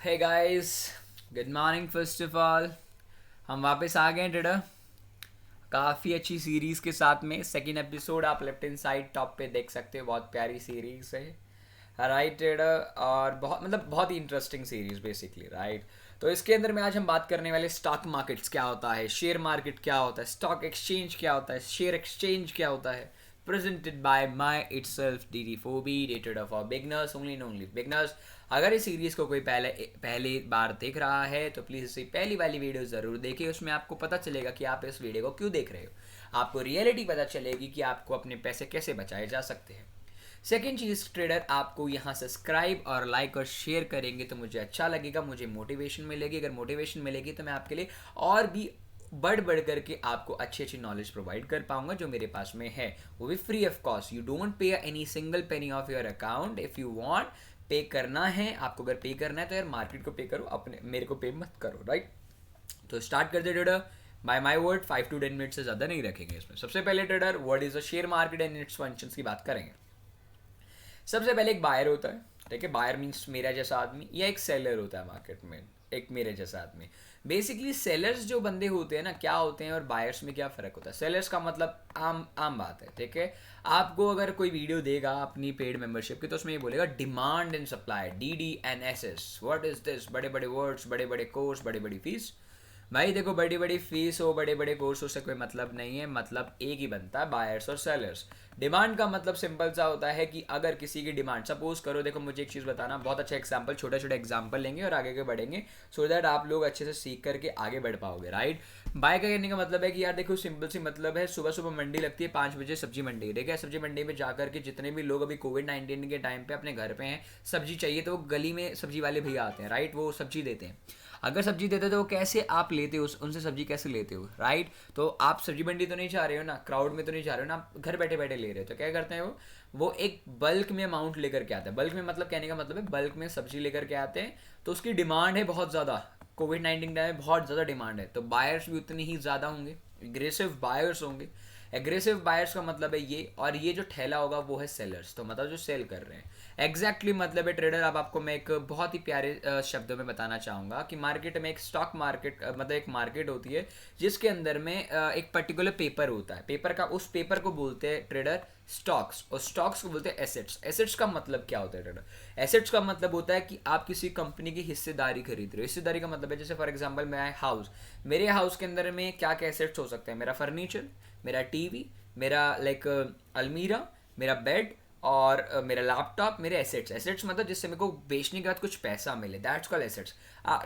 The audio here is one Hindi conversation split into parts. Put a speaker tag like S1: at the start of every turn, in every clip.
S1: Hey guys, good morning. First of all हम वापस आ गए ट्रेडर, काफ़ी अच्छी सीरीज़ के साथ में। सेकंड एपिसोड आप लेफ्ट इन साइड टॉप पे देख सकते हो, बहुत प्यारी सीरीज़ है। राइट ट्रेडर, और बहुत ही इंटरेस्टिंग सीरीज़ बेसिकली। राइट, तो इसके अंदर में आज हम बात करने वाले स्टॉक मार्केट्स क्या होता है, शेयर मार्केट क्या होता है, स्टॉक एक्सचेंज क्या होता है, शेयर एक्सचेंज क्या होता है। presented by my itself DD4B, rated for beginners only and only beginners। अगर इस सीरीज़ को कोई पहली बार देख रहा है तो प्लीज़ इसे पहली वाली वीडियो ज़रूर देखिए। उसमें आपको पता चलेगा कि आप इस वीडियो को क्यों देख रहे हो, आपको रियलिटी पता चलेगी कि आपको अपने पैसे कैसे बचाए जा सकते हैं। सेकेंड चीज़ ट्रेडर, आपको यहाँ सब्सक्राइब और लाइक और शेयर करेंगे तो मुझे अच्छा लगेगा, मुझे मोटिवेशन मिलेगी। अगर मोटिवेशन मिलेगी तो मैं आपके लिए और भी बढ़ करके आपको अच्छी अच्छी नॉलेज प्रोवाइड कर पाऊंगा जो मेरे पास में है, वो भी free of cost. You don't pay any single penny of your account. If you want पे करना है आपको, अगर पे करना है तो यार मार्केट को पे करो, अपने मेरे को पे मत करो। राइट, तो स्टार्ट कर दे trader. By my word 5 to 10 minute से ज़्यादा नहीं रखेंगे इसमें। सबसे पहले trader, what is a share market and its functions की बात करेंगे। सबसे पहले एक बायर होता है, ठीक है। बायर मीन्स मेरा जैसा आदमी, या एक सेलर होता है मार्केट में, एक मेरे जैसा आदमी। बेसिकली सेलर्स जो बंदे होते हैं ना, क्या होते हैं, और बायर्स में क्या फ़र्क होता है। सेलर्स का मतलब आम आम बात है, ठीक है। आपको अगर कोई वीडियो देगा अपनी पेड मेंबरशिप की तो उसमें ये बोलेगा demand and supply, DDNSS। What is this? बड़े बड़े वर्ड्स, बड़े बड़े कोर्स, बड़ी बड़ी फीस। भाई देखो, बड़ी बड़ी फीस हो, बड़े बड़े कोर्सों से कोई मतलब नहीं है। मतलब एक ही बनता है, बायर्स और सेलर्स। डिमांड का मतलब सिंपल सा होता है कि अगर किसी की डिमांड, सपोज करो, देखो मुझे एक चीज़ बताना, बहुत अच्छा एग्जांपल, छोटे छोटे एग्जांपल लेंगे और आगे के बढ़ेंगे सो दैट आप लोग अच्छे से सीख करके आगे बढ़ पाओगे। राइट, बाय का कहने का मतलब है कि यार देखो, सिंपल सी मतलब है, सुबह सुबह मंडी लगती है 5 बजे, सब्जी मंडी, ठीक है। सब्जी मंडी में जाकर के जितने भी लोग अभी कोविड-19 के टाइम पे अपने घर पे हैं, सब्जी चाहिए तो वो गली में सब्जी वाले भैया आते हैं। राइट, वो सब्जी देते हैं। अगर सब्जी देते तो वो कैसे आप लेते हो, उनसे सब्जी कैसे लेते हो। राइट, तो आप सब्जी मंडी तो नहीं जा रहे हो ना, क्राउड में तो नहीं जा रहे हो ना, आप घर बैठे बैठे ले रहे हो। तो क्या करते हैं वो एक बल्क में अमाउंट लेकर के आते हैं। बल्क में मतलब कहने का मतलब है बल्क में सब्जी लेकर के आते हैं, तो उसकी डिमांड है बहुत ज़्यादा। कोविड-19 टाइम में बहुत ज़्यादा डिमांड है, तो बायर्स भी उतनी ही ज़्यादा होंगे, एग्रेसिव बायर्स होंगे। एग्रेसिव बायर्स का मतलब है ये, और ये जो ठेला होगा वो है सेलर्स, तो मतलब जो सेल कर रहे हैं। मतलब है ट्रेडर। अब आपको मैं एक बहुत ही प्यारे शब्दों में बताना चाहूँगा कि मार्केट में एक स्टॉक मार्केट मतलब एक मार्केट होती है जिसके अंदर में एक पर्टिकुलर पेपर होता है। पेपर का, उस पेपर को बोलते हैं ट्रेडर स्टॉक्स, और स्टॉक्स को बोलते हैं एसेट्स। एसेट्स का मतलब क्या होता है ट्रेडर? एसेट्स का मतलब होता है कि आप किसी कंपनी की हिस्सेदारी खरीद रहे हो। हिस्सेदारी का मतलब है, जैसे फॉर एग्जांपल मैं हाउस, मेरे हाउस के अंदर में क्या क्या एसेट्स हो सकते हैं। मेरा फर्नीचर, मेरा टीवी, मेरा लाइक अलमीरा, मेरा बेड, और मेरा लैपटॉप, मेरे एसेट्स। एसेट्स मतलब जिससे मेरे को बेचने के बाद कुछ पैसा मिले, दैट्स कॉल्ड एसेट्स।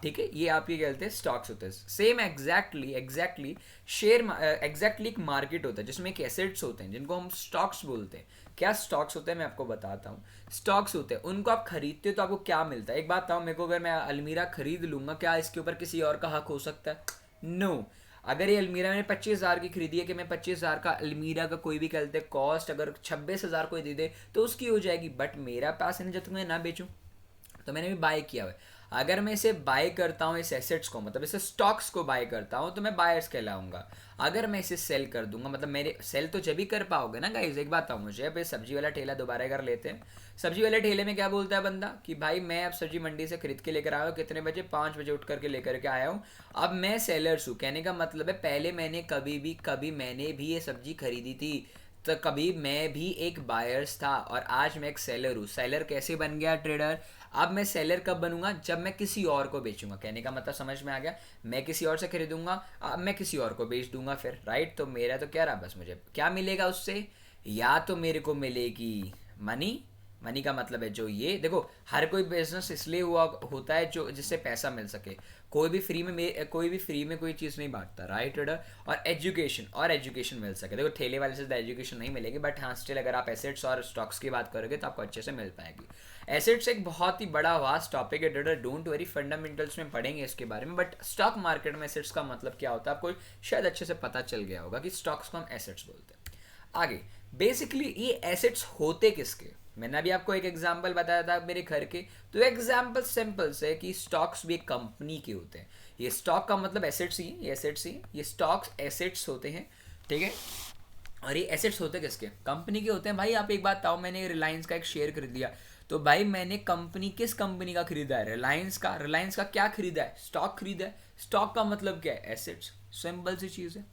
S1: ठीक है, ये आप ये कहते हैं स्टॉक्स होते हैं। सेम एग्जैक्टली शेयर एग्जैक्टली एक मार्केट होता है जिसमें एक एसेट्स होते हैं जिनको हम स्टॉक्स बोलते हैं। क्या स्टॉक्स होते हैं मैं आपको बताता हूँ। स्टॉक्स होते हैं, उनको आप खरीदते हो तो आपको क्या मिलता है। एक बात बताओ मेरे को, अगर मैं अलमीरा खरीद लूँगा, क्या इसके ऊपर किसी और का हक हो सकता है? नो। अगर ये अलमीरा मैंने 25,000 की खरीदी है, कि मैं 25,000 का अलमीरा का कोई भी कहते हैं कॉस्ट अगर 26,000 कोई दे दे तो उसकी हो जाएगी, बट मेरा पास है ना, जब तक मैं ना बेचूं। तो मैंने भी बाय किया हुआ है। अगर मैं इसे बाय करता हूँ, इस एसेट्स को मतलब इसे स्टॉक्स को बाय करता हूँ, तो मैं बायर्स कहलाऊंगा। अगर मैं इसे सेल कर दूंगा, मतलब मेरे सेल तो जब ही कर पाओगे ना गाइज। एक बात बताओ मुझे, अब सब्जी वाला ठेला दोबारा कर लेते हैं। सब्जी वाले ठेले में क्या बोलता है बंदा कि भाई मैं अब सब्जी मंडी से खरीद के लेकर आया हूँ, कितने बजे? 5 बजे उठ करके लेकर के आया हूँ। अब मैं सेलर्स हूँ, कहने का मतलब है पहले मैंने कभी मैंने भी ये सब्जी खरीदी थी, तो कभी मैं भी एक बायर्स था, और आज मैं एक सेलर हूँ। सेलर कैसे बन गया ट्रेडर? अब मैं सेलर कब बनूंगा? जब मैं किसी और को बेचूंगा। कहने का मतलब समझ में आ गया? मैं किसी और से खरीदूंगा, अब मैं किसी और को बेच दूंगा फिर। राइट, तो मेरा तो क्या रहा, बस मुझे क्या मिलेगा उससे? या तो मेरे को मिलेगी मनी। मनी का मतलब है जो, ये देखो, हर कोई बिजनेस इसलिए हुआ होता है जो जिससे पैसा मिल सके। कोई भी फ्री में कोई चीज़ नहीं बांटता। राइट ट्रेडर, और एजुकेशन मिल सके। देखो ठेले वाले से तो एजुकेशन नहीं मिलेगी, बट हाँ स्टिल अगर आप एसेट्स और स्टॉक्स की बात करोगे तो आपको अच्छे से मिल पाएगी। एसेट्स एक बहुत ही बड़ा वास्ट टॉपिक है ट्रेडर, डोंट वरी, फंडामेंटल्स में पढ़ेंगे इसके बारे में। बट स्टॉक मार्केट में एसेट्स का मतलब क्या होता है आपको शायद अच्छे से पता चल गया होगा कि स्टॉक्स को हम एसेट्स बोलते हैं। आगे, बेसिकली ये एसेट्स होते किसके? मैंने अभी आपको एक एग्जांपल बताया था मेरे घर के, तो एग्जांपल सिंपल से कि स्टॉक्स भी एक कंपनी के होते हैं। ये स्टॉक का मतलब एसेट्स ही, ये एसेट्स ही, ये स्टॉक्स एसेट्स होते हैं, ठीक है। और ये एसेट्स होते किसके? कंपनी के होते हैं। भाई आप एक बात बताओ, मैंने रिलायंस का एक शेयर खरीद लिया, तो भाई मैंने कंपनी, किस कंपनी का खरीदा है? रिलायंस का। रिलायंस का क्या खरीदा है? स्टॉक खरीदा है। स्टॉक का मतलब क्या है? एसेट्स। सिंपल सी चीज़ है,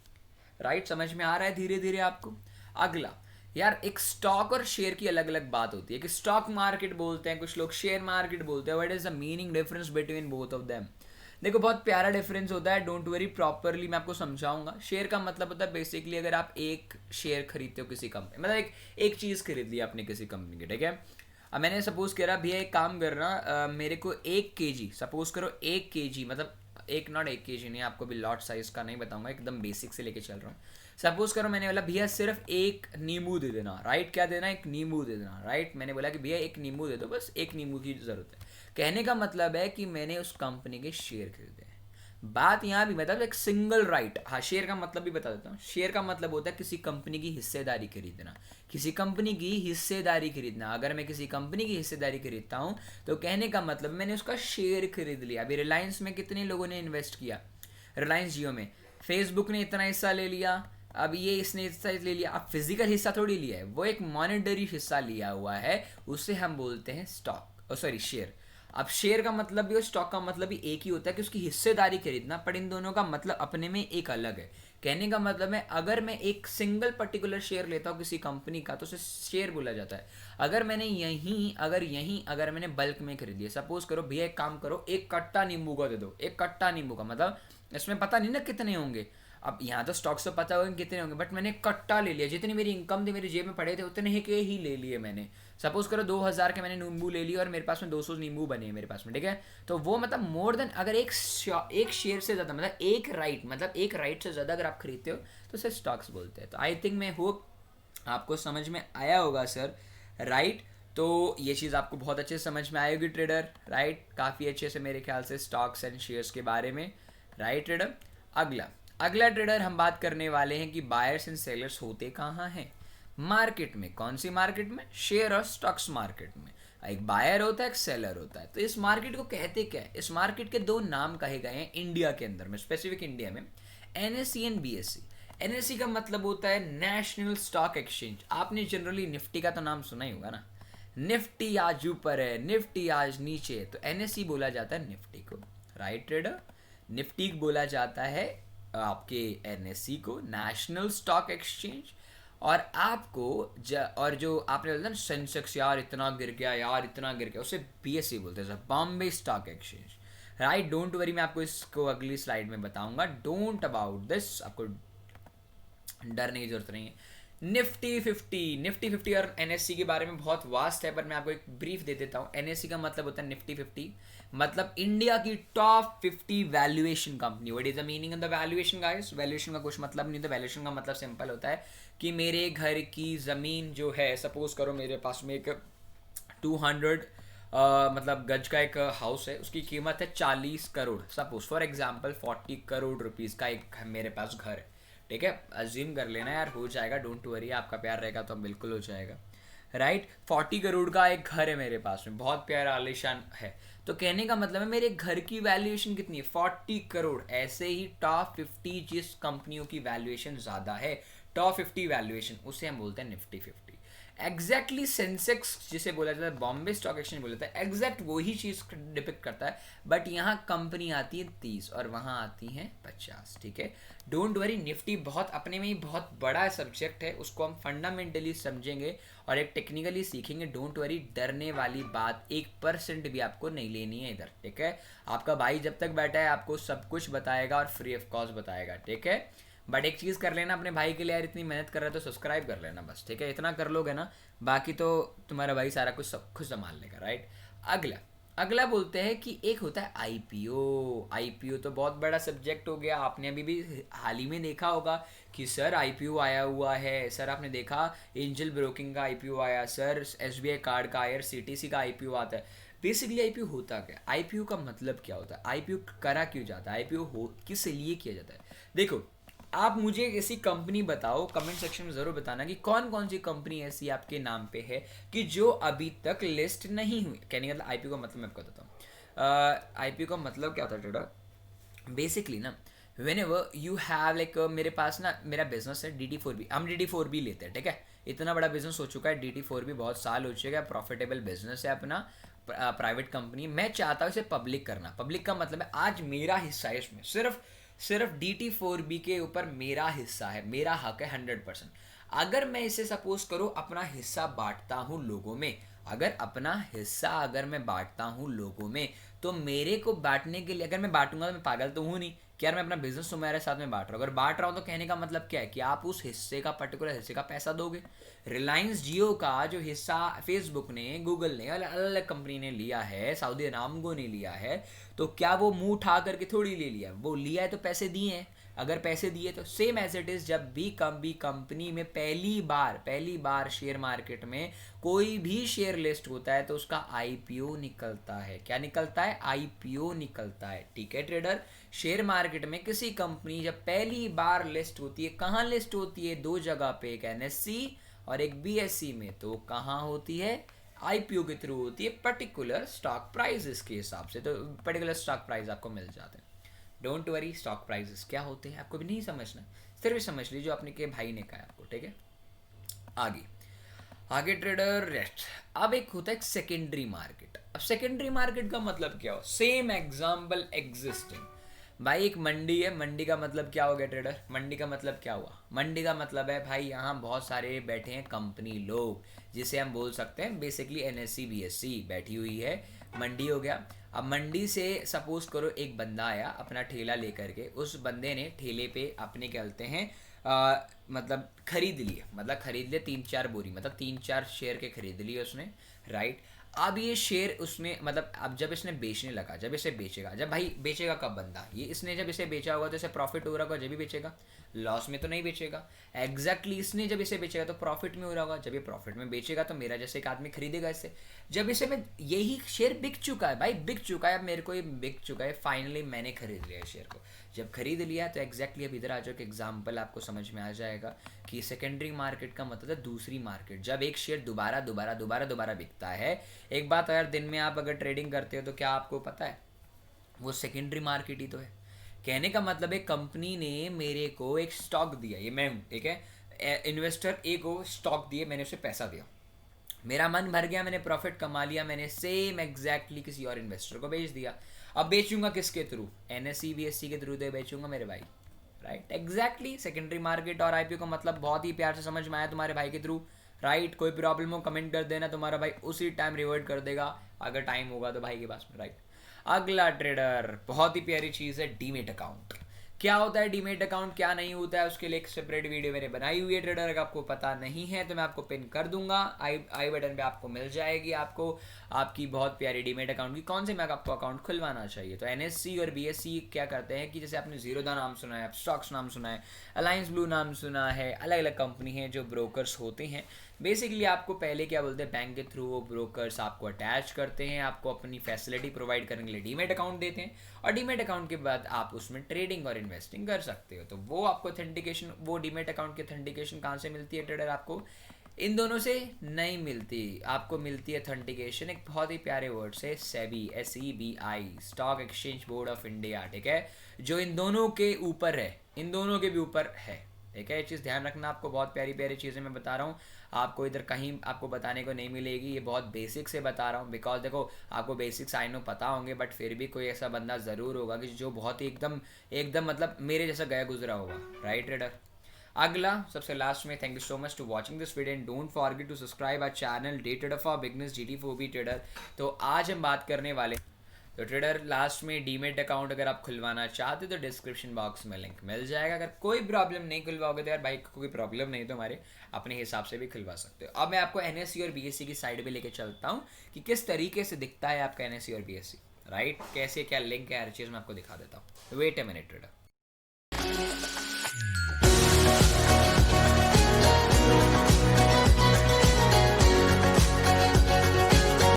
S1: राइट? समझ में आ रहा है धीरे धीरे आपको? अगला, यार एक स्टॉक और शेयर की अलग अलग बात होती है कि स्टॉक मार्केट बोलते हैं कुछ लोग, शेयर मार्केट बोलते हैं। What is the meaning difference between both of them? देखो बहुत प्यारा डिफरेंस होता है, डोंट वरी, प्रॉपरली मैं आपको समझाऊंगा। शेयर का मतलब होता है बेसिकली अगर आप एक शेयर खरीदते हो किसी कंपनी, मतलब एक चीज़ खरीद ली आपने किसी कंपनी की, ठीक है? अब मैंने सपोज करा भैया एक काम करना, मेरे को 1 kg, सपोज करो 1 kg, मतलब एक, नॉट 1 kg नहीं, आपको भी लॉट साइज का नहीं बताऊंगा, एकदम बेसिक से लेके चल रहा हूँ। सपोज करो मैंने बोला भैया सिर्फ एक नींबू दे देना, राइट? क्या देना? एक नींबू दे देना, राइट? मैंने बोला कि भैया एक नींबू दे दो, बस एक नींबू की ज़रूरत है। कहने का मतलब है कि मैंने उस कंपनी के शेयर खरीदे हैं। बात यहाँ भी मतलब एक सिंगल राइट। हाँ, शेयर का मतलब भी बता देता हूँ। शेयर का मतलब होता है किसी कंपनी की हिस्सेदारी खरीदना, किसी कंपनी की हिस्सेदारी खरीदना। अगर मैं किसी कंपनी की हिस्सेदारी खरीदता हूँ तो कहने का मतलब मैंने उसका शेयर खरीद लिया। अभी रिलायंस में कितने लोगों ने इन्वेस्ट किया? रिलायंस जियो में फेसबुक ने इतना हिस्सा ले लिया, अब ये इसने हिस्सा ले लिया। अब फिजिकल हिस्सा थोड़ी लिया है, वो एक मॉनेटरी हिस्सा लिया हुआ है, उसे हम बोलते हैं स्टॉक, सॉरी शेयर। अब शेयर का मतलब भी और स्टॉक का मतलब भी एक ही होता है कि उसकी हिस्सेदारी खरीदना, पर इन दोनों का मतलब अपने में एक अलग है। कहने का मतलब है अगर मैं एक सिंगल पर्टिकुलर शेयर लेता हूँ किसी कंपनी का तो उसे शेयर बोला जाता है। अगर अगर मैंने बल्क में खरीद लिया, सपोज करो भैया एक काम करो, एक कट्टा नींबू का दे दो। एक कट्टा नींबू का मतलब इसमें पता नहीं ना कितने होंगे, अब यहाँ तो स्टॉक्स तो पता होगा कितने होंगे, बट मैंने कट्टा ले लिया, जितनी मेरी इनकम थी मेरी जेब में पड़े थे उतने ही के ही ले लिए मैंने। सपोज करो 2000 के मैंने नींबू ले लिए और मेरे पास में 200 नींबू बने मेरे पास में, ठीक है? तो वो मतलब मोर देन, अगर एक शेयर से ज़्यादा, मतलब एक राइट से ज़्यादा अगर आप खरीदते हो तो उसे स्टॉक्स बोलते हैं। तो आई थिंक, मैं होप आपको समझ में आया होगा सर, राइट? तो ये चीज़ आपको बहुत अच्छे से समझ में आएगी ट्रेडर, राइट? काफ़ी अच्छे से मेरे ख्याल से स्टॉक्स एंड शेयर्स के बारे में, राइट ट्रेडर? अगला अगला ट्रेडर हम बात करने वाले हैं कि बायर्स एंड सेलर्स होते कहाँ हैं मार्केट में। कौन सी मार्केट में? शेयर और स्टॉक्स मार्केट में। एक बायर होता है, एक सेलर होता है। तो इस मार्केट को कहते क्या है? इस मार्केट के दो नाम कहे गए हैं इंडिया के अंदर में, स्पेसिफिक इंडिया में, एनएससी एंड बीएससी। एनएससी का मतलब होता है नेशनल स्टॉक एक्सचेंज। आपने जनरली निफ्टी का तो नाम सुना ही होगा ना, निफ्टी आज ऊपर है, निफ्टी आज नीचे, तो एनएससी बोला जाता है निफ्टी को, राइट ट्रेडर? निफ्टी बोला जाता है आपके एनएससी को, नेशनल स्टॉक एक्सचेंज। और आपको और जो आपने बोला ना सेंसेक्स यार इतना गिर गया, यार इतना गिर गया, उसे बीएससी बोलते हैं, Bombay stock exchange, right? Don't worry, मैं आपको इसको अगली स्लाइड में बताऊंगा। डोंट अबाउट दिस, आपको डरने की जरूरत नहीं है। निफ्टी 50 और एनएससी के बारे में बहुत वास्ट है, पर मैं आपको एक ब्रीफ दे देता हूँ। एनएससी का मतलब होता है निफ्टी 50, मतलब इंडिया की top 50 valuation company. What is the meaning of the valuation guys? Valuation का कुछ मतलब नहीं, तो वैल्यूएशन का मतलब सिंपल होता है कि मेरे घर की ज़मीन जो है, सपोज करो मेरे पास में एक 200 मतलब गज का एक हाउस है, उसकी कीमत है 40 crore, suppose for example 40 crore rupees का एक मेरे पास घर है, ठीक है? अज्यूम कर लेना यार, हो जाएगा, डोंट वरी, आपका प्यार रहेगा तो बिल्कुल हो जाएगा, राइट? 40 करोड़ का एक घर है मेरे पास में, बहुत प्यारा आलीशान है। तो कहने का मतलब है मेरे घर की वैल्यूएशन कितनी है? 40 करोड़। ऐसे ही टॉप 50 जिस कंपनियों की वैल्यूएशन ज़्यादा है, टॉप 50 वैल्यूएशन, उसे हम बोलते हैं निफ्टी 50। एग्जैक्टली सेंसेक्स जिसे बोला जाता है, बॉम्बे स्टॉक एक्सचेंज बोला जाता है, एग्जैक्ट वही चीज़ डिपिक्ट करता है, बट यहाँ कंपनी आती है 30 और वहाँ आती हैं 50, ठीक है? डोंट वरी, निफ्टी बहुत अपने में ही बहुत बड़ा सब्जेक्ट है, उसको हम फंडामेंटली समझेंगे और एक टेक्निकली सीखेंगे। डोंट वरी, डरने वाली बात 1% भी आपको नहीं लेनी है इधर, ठीक है? आपका भाई जब तक बैठा है आपको सब कुछ बताएगा और फ्री ऑफ कॉस्ट बताएगा, ठीक है? बट एक चीज़ कर लेना अपने भाई के लिए, यार इतनी मेहनत कर रहा है तो सब्सक्राइब कर लेना बस, ठीक है? इतना कर लोगे ना, बाकी तो तुम्हारा भाई सारा कुछ सब कुछ संभाल लेगा, राइट? अगला अगला बोलते हैं कि एक होता है आईपीओ। आईपीओ तो बहुत बड़ा सब्जेक्ट हो गया, आपने अभी भी हाल ही में देखा होगा कि सर आईपीओ आया हुआ है, सर आपने देखा एंजल ब्रोकिंग का आईपीओ आया, सर एसबीआई कार्ड का, आईआरसीटीसी का आईपीओ आता है। बेसिकली आईपीओ होता क्या? आईपीओ का मतलब क्या होता है? आईपीओ करा क्यों जाता है? आईपीओ हो किस लिए किया जाता है? देखो, आप मुझे ऐसी कंपनी बताओ, कमेंट सेक्शन में ज़रूर बताना कि कौन कौन सी कंपनी ऐसी आपके नाम पे है कि जो अभी तक लिस्ट नहीं हुई। कहने का मतलब आईपीओ का मतलब मैं आपको बताता हूँ। आईपीओ का मतलब क्या होता है ट्रेडर? बेसिकली ना, when ever you have like, मेरे पास ना मेरा बिजनेस है DD4B, हम DD4B लेते हैं, ठीक है? इतना बड़ा बिजनेस हो चुका है, DT4 भी बहुत साल हो चुका है, प्रॉफिटेबल बिजनेस है अपना, प्राइवेट कंपनी। मैं चाहता हूँ इसे पब्लिक करना। पब्लिक का मतलब है आज मेरा हिस्सा है इसमें, सिर्फ सिर्फ DT4B के ऊपर मेरा हिस्सा है, मेरा हक है 100%। अगर मैं इसे सपोज करूँ अपना हिस्सा बांटता हूँ लोगों में, अगर मैं बांटता हूँ लोगों में, तो मेरे को बांटने के लिए, अगर मैं बांटूंगा तो मैं पागल तो हूँ नहीं कि यार मैं अपना बिजनेस तुम्हारे साथ में बांट रहा हूँ। अगर बांट रहा हूँ तो कहने का मतलब क्या है कि आप उस हिस्से का, पर्टिकुलर हिस्से का पैसा दोगे। रिलायंस जियो का जो हिस्सा फेसबुक ने, गूगल ने, अलग अलग कंपनी ने लिया है, सऊदी अरामको ने लिया है, तो क्या वो मुंह उठा करके थोड़ी ले लिया, वो लिया है तो पैसे दिए हैं। अगर पैसे दिए तो सेम एज इट इज़, जब भी कंपनी में पहली बार शेयर मार्केट में कोई भी शेयर लिस्ट होता है तो उसका IPO निकलता है। क्या निकलता है? IPO निकलता है। ठीक है ट्रेडर, शेयर मार्केट में किसी कंपनी जब पहली बार लिस्ट होती है, कहाँ लिस्ट होती है? 2 जगह पे, एक NSE और एक BSE में। तो कहाँ होती है? IPO के थ्रू होती है, पर्टिकुलर स्टॉक प्राइजेस के हिसाब से। तो पर्टिकुलर स्टॉक प्राइस आपको मिल जाते हैं। डोंट वरी, स्टॉक प्राइजेस क्या होते हैं आपको भी नहीं समझना, सिर्फ समझ लीजिए जो आपने के भाई ने कहा आपको। ठीक है, आगे ट्रेडर रेस्ट। अब एक होता है सेकेंडरी मार्केट। अब सेकेंडरी मार्केट का मतलब क्या हो? Same example existing. भाई एक मंडी है, मंडी का मतलब क्या हो गया ट्रेडर? मंडी का मतलब क्या हुआ? मंडी का मतलब है भाई यहाँ बहुत सारे बैठे हैं कंपनी लोग, जिसे हम बोल सकते हैं बेसिकली NSE BSE बैठी हुई है, मंडी हो गया। अब मंडी से सपोज करो एक बंदा आया अपना ठेला लेकर के, उस बंदे ने ठेले पे अपने क्या बोलते हैं मतलब खरीद लिए 3-4 बोरी, मतलब 3-4 शेयर के खरीद लिए उसने, राइट। अब ये शेयर उसने, मतलब अब जब इसने बेचने लगा, जब इसे बेचेगा, जब भाई बेचेगा कब बंदा? ये इसने जब इसे बेचा होगा तो इसे प्रॉफिट हो रहा होगा जब भी बेचेगा, लॉस में तो नहीं बेचेगा। एग्जैक्टली इसने जब इसे बेचेगा तो प्रॉफिट में हो रहा होगा, जब ये प्रॉफिट में बेचेगा तो मेरा जैसे एक आदमी खरीदेगा इससे। जब इसे मैं, यही शेयर बिक चुका है भाई, बिक चुका है, अब मेरे को ये बिक चुका है, फाइनली मैंने खरीद लिया शेयर को। जब खरीद लिया तो एग्जैक्टली अब इधर आ जाओ कि एग्जाम्पल आपको समझ में आ जाएगा कि सेकेंडरी मार्केट का मतलब है दूसरी मार्केट, जब एक शेयर दोबारा बिकता है। एक बात, अगर दिन में आप अगर ट्रेडिंग करते हो तो क्या आपको पता है वो सेकेंडरी मार्केट ही तो है। कहने का मतलब है कंपनी ने मेरे को एक स्टॉक दिया, ये मैं हूँ, ठीक है, इन्वेस्टर ए को स्टॉक दिए, मैंने उसे पैसा दिया, मेरा मन भर गया, मैंने प्रॉफिट कमा लिया, मैंने सेम एग्जैक्टली किसी और इन्वेस्टर को बेच दिया। अब बेचूंगा किसके थ्रू? NSE BSE के थ्रू तो बेचूंगा मेरे भाई, राइट। एग्जैक्टली सेकेंडरी मार्केट और IPO का मतलब बहुत ही प्यार से समझ में आया तुम्हारे भाई के थ्रू, राइट। कोई प्रॉब्लम हो कमेंट कर देना, तुम्हारा भाई उसी टाइम रिवर्ट कर देगा अगर टाइम होगा तो भाई के पास में, राइट। अगला ट्रेडर, बहुत ही प्यारी चीज़ है डीमेट अकाउंट। क्या होता है डीमेट अकाउंट, क्या नहीं होता है, उसके लिए एक सेपरेट वीडियो मैंने बनाई हुई है ट्रेडर। अगर आपको पता नहीं है तो मैं आपको पिन कर दूंगा, आई बटन पे आपको मिल जाएगी, आपको आपकी बहुत प्यारी डीमेट अकाउंट की कौन से मैं आपको अकाउंट खुलवाना चाहिए। तो NSE और BSE क्या करते हैं कि जैसे आपने जीरोधा नाम सुना है, स्टॉक्स नाम सुना है, अलायंस ब्लू नाम सुना है, अलग अलग कंपनी है जो ब्रोकर्स होते हैं। बेसिकली आपको पहले क्या बोलते हैं, बैंक के थ्रू वो ब्रोकर्स आपको अटैच करते हैं, आपको अपनी फैसिलिटी प्रोवाइड करने के लिए डीमेट अकाउंट देते हैं, और डीमेट अकाउंट के बाद आप उसमें ट्रेडिंग और इन्वेस्टिंग कर सकते हो। तो वो आपको ऑथेंटिकेशन, वो डीमेट अकाउंट की ऑथेंटिकेशन कहाँ से मिलती है ट्रेडर? आपको इन दोनों से नहीं मिलती, आपको मिलती है ऑथेंटिकेशन एक बहुत ही प्यारे वर्ड से, SEBI, SEBI, stock exchange board of India, ठीक है, जो इन दोनों के ऊपर है, इन दोनों के भी ऊपर है, ठीक है। ये चीज़ ध्यान रखना, आपको बहुत प्यारी प्यारी चीज़ें मैं बता रहा हूँ, आपको इधर कहीं आपको बताने को नहीं मिलेगी, ये बहुत बेसिक से बता रहा हूँ। बिकॉज देखो आपको बेसिक्स आई नो पता होंगे, बट फिर भी कोई ऐसा बंदा ज़रूर होगा कि जो बहुत ही एकदम एकदम मतलब मेरे जैसा गया गुजरा होगा, राइट ट्रेडर। अगला सबसे लास्ट में, thank you so much to watching this video and don't forget to subscribe our channel day trader for beginners DT4B trader. तो आज हम बात करने वाले, तो ट्रेडर लास्ट में डीमेट अकाउंट अगर आप खुलवाना चाहते हो तो डिस्क्रिप्शन बॉक्स में लिंक मिल जाएगा। अगर कोई प्रॉब्लम नहीं खुलवाओगे तो यार भाई कोई प्रॉब्लम नहीं तो हमारे अपने हिसाब से भी खुलवा सकते हो। अब मैं आपको NSE और BSE की साइड पे लेके चलता हूँ कि किस तरीके से दिखता है आपका NSE और BSE, राइट, कैसे क्या लिंक है, हर चीज़ मैं आपको दिखा देता हूँ। Wait a minute trader.